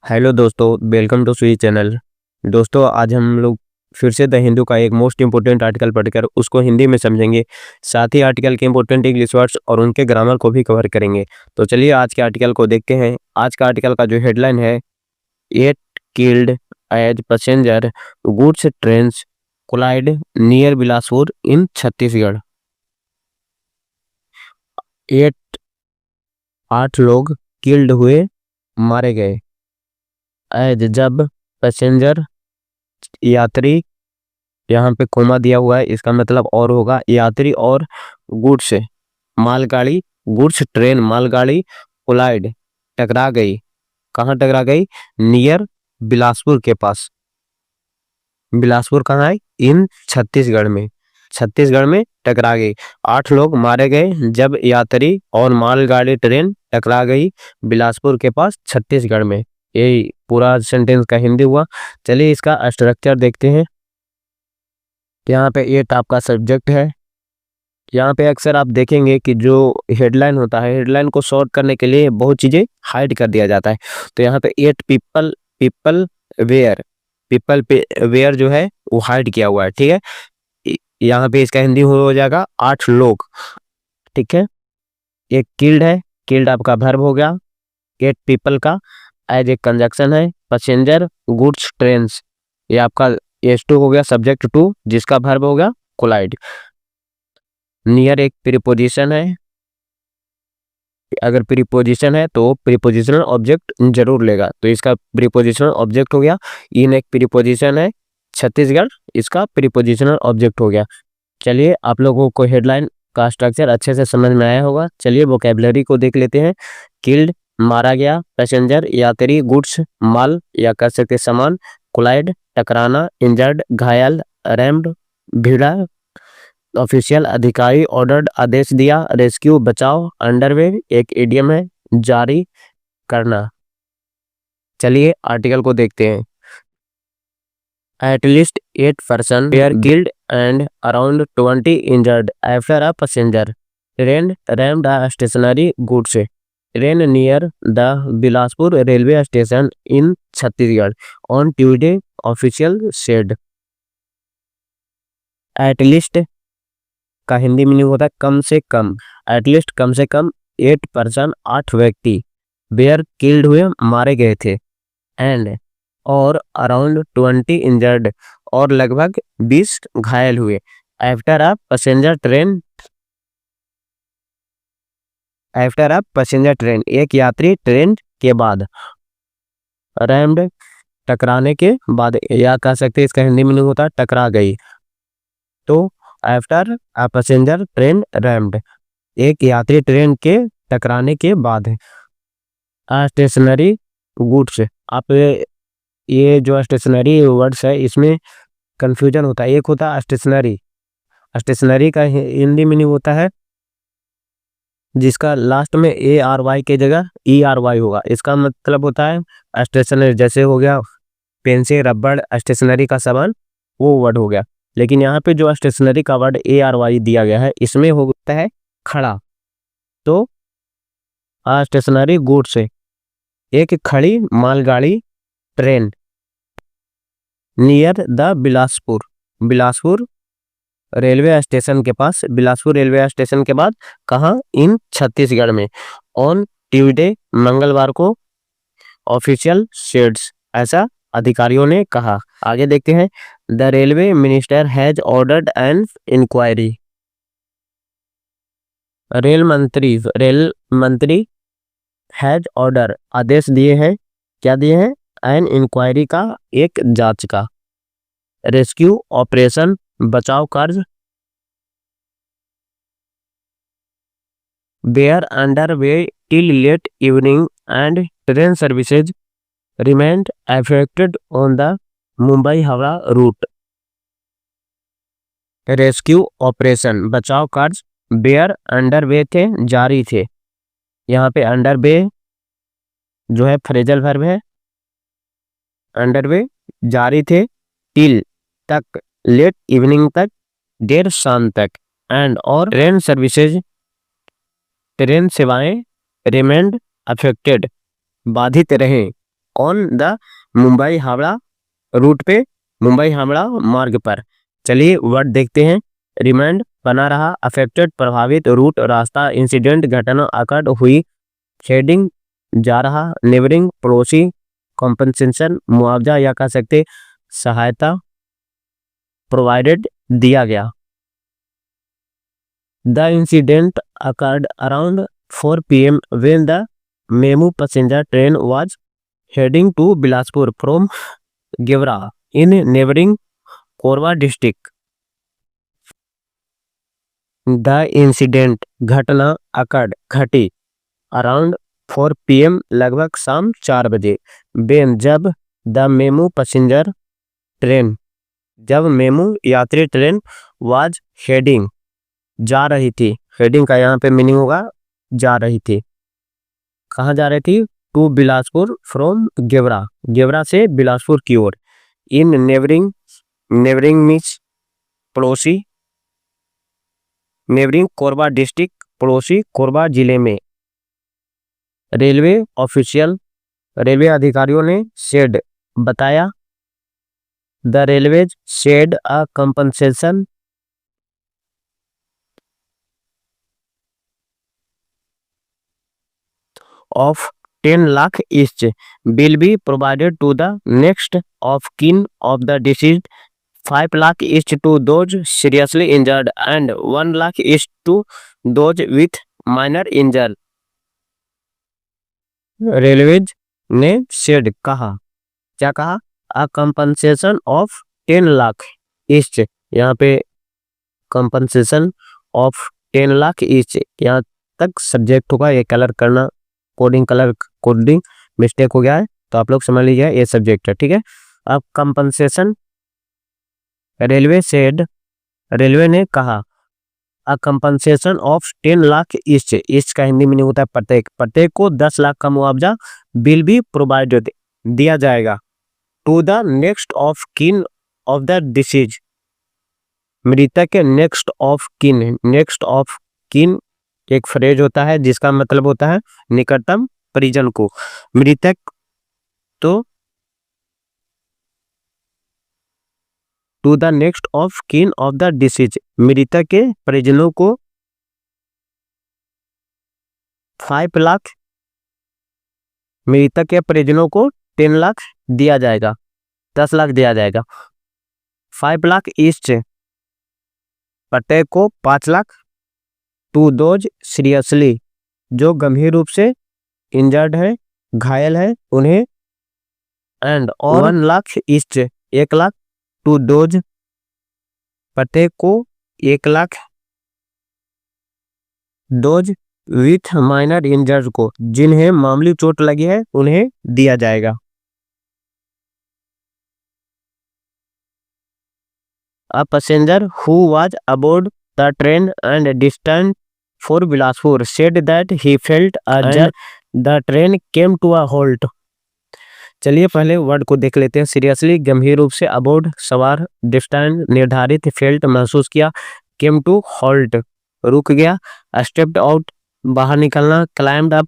Hello दोस्तों, welcome to स्वी channel. दोस्तों, आज हम लोग फिर से द हिंदू का एक मोस्ट इंपोर्टेंट आर्टिकल पढ़कर उसको हिंदी में समझेंगे। साथ ही आर्टिकल के इंपोर्टेंट इंग्लिश वर्ड्स और उनके ग्रामर को भी कवर करेंगे। तो चलिए आज के आर्टिकल को देखते हैं। आज का आर्टिकल का जो हेडलाइन है, 8 killed as passenger goods trains collide near Bilaspur in Chhattisgarh. 8 लोग किल्ड हुए, मारे गए। एज जब, पैसेंजर यात्री, यहाँ पे कोमा दिया हुआ है, इसका मतलब और होगा यात्री, और गुड्स मालगाड़ी, गुड्स ट्रेन मालगाड़ी कोलाइड टकरा गई। कहाँ टकरा गई? नियर बिलासपुर के पास। बिलासपुर कहाँ है? इन छत्तीसगढ़ में। छत्तीसगढ़ में टकरा गई। 8 लोग मारे गए जब यात्री और मालगाड़ी ट्रेन टकरा गई बिलासपुर के पास छत्तीसगढ़ में। यही पूरा सेंटेंस का हिंदी हुआ। चलिए इसका स्ट्रक्चर देखते हैं। यहाँ पे ये आपका सब्जेक्ट है। यहाँ पे अक्सर आप देखेंगे कि जो हेडलाइन होता है, हेडलाइन को शॉर्ट करने के लिए बहुत चीजें हाइड कर दिया जाता है। तो यहाँ पे 8 पीपल वेयर, पीपल वेयर जो है वो हाइड किया हुआ है। ठीक है, यहाँ पे इसका हिंदी हो जाएगा 8 लोग। ठीक है, एक किल्ड है, किल्ड आपका वर्ब हो गया। 8 पीपल का एज एक कंजक्शन है। पैसेंजर गुड्स ट्रेन्स, ये आपका S2 हो गया, सब्जेक्ट टू, जिसका वर्ब हो गया कोलाइड। नियर एक प्रीपोजिशन है। अगर प्रीपोजिशन है तो प्रीपोजिशनल ऑब्जेक्ट जरूर लेगा, तो इसका प्रीपोजिशनल ऑब्जेक्ट हो गया। इन एक प्रीपोजिशन है, छत्तीसगढ़ इसका प्रीपोजिशनल ऑब्जेक्ट हो गया। चलिए आप लोगों को हेडलाइन का स्ट्रक्चर अच्छे से समझ में आया होगा। चलिए वोकैबुलरी को देख लेते हैं। किल्ड मारा गया, पैसेंजर यात्री, गुड्स माल या कह सकते सामान, कोलाइड टकराना, इंजर्ड घायल, रैम्ड भिड़ा, ऑफिशियल अधिकारी ऑर्डर्ड आदेश दिया, रेस्क्यू बचाव, अंडरवे एक इडियम है, जारी करना। चलिए आर्टिकल को देखते हैं। At least 8 persons were killed and around 20 injured after a passenger train rammed a stationary goods train near the Bilaspur railway station in Chhattisgarh on Tuesday, official said. At least का Hindi meaning होता है कम से कम। At least कम से कम 8 person 8 व्यक्ति where killed हुए, मारे गए थे, एंड और अराउंड 20 इंजर्ड और लगभग 20 घायल हुए। आफ्टर अ पैसेंजर ट्रेन एक यात्री ट्रेन के बाद, रैम्ड टकराने के बाद, या कह सकते हैं इसका हिंदी मीनिंग होता है टकरा गई। तो after a passenger train rumped, एक यात्री ट्रेन के टकराने के बाद। स्टेशनरी गुड्स, आप ये जो स्टेशनरी वर्ड्स है इसमें कंफ्यूजन होता है। एक होता है स्टेशनरी, स्टेशनरी का हिंदी मीनिंग होता है जिसका लास्ट में ARY के जगह ERY होगा। इसका मतलब होता है स्टेशनरी, जैसे हो गया पेंसिल रबड़ स्टेशनरी का सामान, वो वर्ड हो गया। लेकिन यहाँ पे जो स्टेशनरी का वर्ड ARY दिया गया है इसमें होता है खड़ा। तो स्टेशनरी गुड्स है एक खड़ी मालगाड़ी train near the Bilaspur railway station के पास, बिलासपुर रेलवे स्टेशन के बाद कहाँ? इन छत्तीसगढ़ में। ऑन ट्यूसडे मंगलवार को, ऑफिशियल शेड्स ऐसा अधिकारियों ने कहा। आगे देखते हैं। The railway minister has ordered an inquiry, rail मंत्री हैज ऑर्डर आदेश दिए हैं। क्या दिए हैं? एन इंक्वायरी का, एक जांच का। रेस्क्यू ऑपरेशन बचाव कार्य, were underway till late evening and train services remained affected on the Mumbai Howrah route. Rescue operation बचाव कार्य बेयर अंडर वे थे, जारी थे। यहाँ पे अंडर वे जो है फ्रेजल वर्ब है, अंडर वे जारी थे, टिल तक, लेट इवनिंग तक, देर शाम तक, एंड और ट्रेन सर्विसेज ट्रेन सेवाएं, रिमेंड अफेक्टेड बाधित रहे, on the Mumbai Howrah route पे, मुंबई हावड़ा मार्ग पर। चलिए वर्ड देखते हैं। रिमांड बना रहा, अफेक्टेड प्रभावित, रूट रास्ता, इंसिडेंट घटना अकर्ड हुई, हेडिंग जा रहा, नेबरिंग पड़ोसी, कॉम्पनसेशन मुआवजा या कह सकते सहायता, प्रोवाइडेड दिया गया। The incident occurred around 4 PM when the MEMU passenger train was heading to Bilaspur from Gevra in neighboring Korba district. The incident घटना अकर्ड घटी अराउंड 4 PM लगभग शाम 4 बजे, when जब, द मेमू पैसेंजर ट्रेन जब मेमू यात्री ट्रेन वाज हेडिंग जा रही थी, हेडिंग का यहाँ पे मीनिंग होगा जा रही थी, कहाँ जा रही थी, टू बिलासपुर फ्रॉम गेवरा, गेवरा से बिलासपुर की ओर, इन नेबरिंग, नेबरिंग मीन्स पड़ोसी, नेबरिंग कोरबा डिस्ट्रिक्ट पड़ोसी कोरबा जिले में। रेलवे ऑफिशियल रेलवे अधिकारियों ने सेड बताया, the railways said a compensation of 10 lakh each will be provided to the next of kin of the deceased, 5 lakh each to those seriously injured and 1 lakh each to those with minor injury। Railways ने said कहा, क्या कहा, a compensation of 10 lakh east, यहाँ पे compensation of 10 lakh east, यहाँ तक subject होगा, ये कलर करना कोडिंग कलर कोडिंग मिस्टेक हो गया है तो आप लोग समझ लीजिए ये सब्जेक्ट है, ठीक है। अब कंपनसेशन, रेलवे सेड, रेलवे ने कहा, a compensation of 10 lakh east, east का हिंदी मीनिंग होता है प्रत्येक, प्रत्येक को 10 लाख का मुआवजा बिल भी प्रोवाइडेड दिया जाएगा, to the next of kin of the deceased, मृतक के next of kin, next of kin एक फ्रेज होता है जिसका मतलब होता है निकटतम परिजन को, मृतक तो to the next of kin of the deceased, मृतक के परिजनों को 5 लाख, मृतक के परिजनों को 10 लाख दिया जाएगा, 10 लाख दिया जाएगा, 5 लाख ईस्ट प्रत्येक को 5 लाख, टू दोज सीरियसली जो गंभीर रूप से इंजर्ड है घायल है उन्हें, एंड और 1 lakh each 1 lakh, to those प्रत्येक को 1 lakh, those with minor injured को जिन्हें मामूली चोट लगी है उन्हें दिया जाएगा। A passenger who was aboard the train and distance for Bilaspur said that he felt a jerk, the train came to a halt. चलिए पहले वर्ड को देख लेते हैं। सीरियसली गंभीर रूप से, अबोर्ड सवार, डिस्टेंस निर्धारित, फेल्ट महसूस किया, केम टू होल्ट रुक गया, स्टेप्ड आउट बाहर निकलना, क्लाइम्ड अप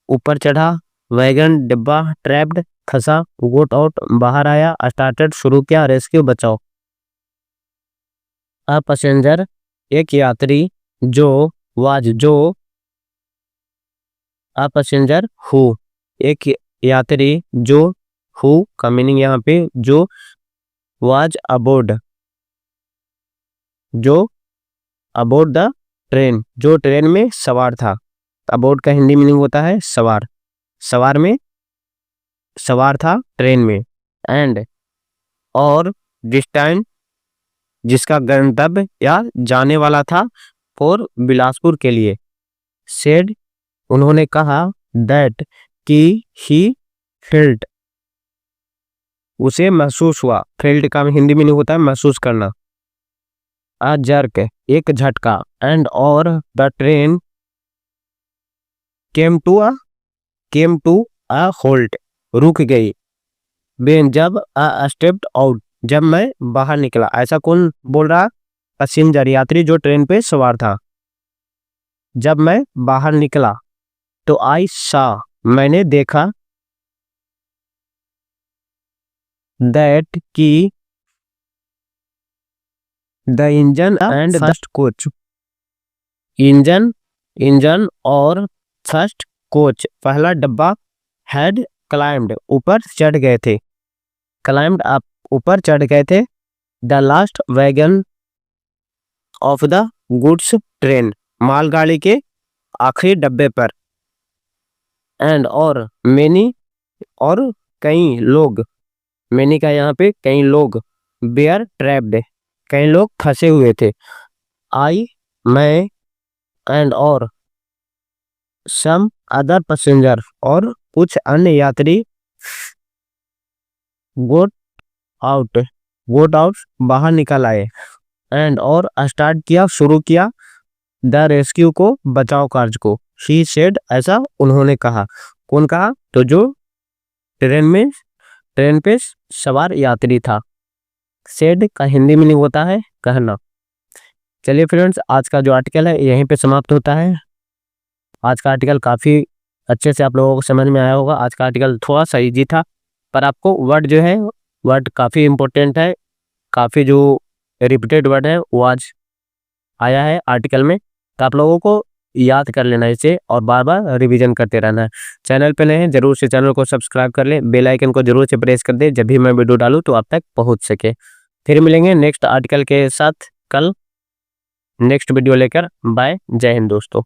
ऊपर चढ़ा, वैगन डिब्बा, ट्रैप्ड फंसा, गोट आउट बाहर आया, स्टार्टेड शुरू किया, रेस्क्यू बचाओ। अ पैसेंजर एक यात्री, जो वाज जो, अ पैसेंजर हु एक यात्री जो, हु का मीनिंग यहाँ पे जो, वाज अबोर्ड जो अबोर्ड द ट्रेन जो ट्रेन में सवार था, अबोर्ड का हिंदी मीनिंग होता है सवार, सवार में सवार था ट्रेन में, एंड और डिस्टेंस जिसका गंतव्य या जाने वाला था, फॉर बिलासपुर के लिए, सेड उन्होंने कहा, दैट कि ही फेल्ट उसे महसूस हुआ, फेल्ट का हिंदी मीनिंग होता है महसूस करना, अ जर्क एक झटका, एंड और the train came to a halt रुक गई, बेन जब, अ स्टेप्ड आउट जब मैं बाहर निकला। ऐसा कौन बोल रहा, पैसेंजर यात्री जो ट्रेन पे सवार था, जब मैं बाहर निकला तो आई सा मैंने देखा, दैट की the engine and first coach. Engine और फर्स्ट कोच, पहला डब्बा, हैड क्लाइम्ड, ऊपर चढ़ गए थे, क्लाइम्ड आप ऊपर चढ़ गए थे, the last wagon of the goods train, मालगाड़ी के आखिरी डब्बे पर, एंड और मेनी, और कई लोग, मेनी का यहाँ पे कई लोग, बेयर ट्रैप्ड, कई लोग फंसे हुए थे, आई, मैं, एंड और सम अदर पैसेंजर, और कुछ अन्य यात्री, गोट आउट बाहर निकल आए, एंड और स्टार्ट किया, शुरू किया, द रेस्क्यू को, बचाव कार्य को, शी सेड, ऐसा उन्होंने कहा। कौन कहा? तो जो ट्रेन पे सवार यात्री था। सेड का हिंदी मीनिंग होता है कहना। चलिए फ्रेंड्स, आज का जो आर्टिकल है यहीं पे समाप्त होता है। आज का आर्टिकल काफ़ी अच्छे से आप लोगों को समझ में आया होगा। आज का आर्टिकल थोड़ा सा इजी था, पर आपको वर्ड जो है, वर्ड काफ़ी इम्पोर्टेंट है, काफ़ी जो रिपीटेड वर्ड है वो आज आया है आर्टिकल में, तो आप लोगों को याद कर लेना इसे और बार बार रिवीजन करते रहना है। चैनल पे नए हैं जरूर से चैनल को सब्सक्राइब कर लें, बेल आइकन को जरूर से प्रेस कर दें, जब भी मैं वीडियो डालूँ तो आप तक पहुँच सके। फिर मिलेंगे नेक्स्ट आर्टिकल के साथ कल नेक्स्ट वीडियो लेकर। बाय, जय हिंद दोस्तों।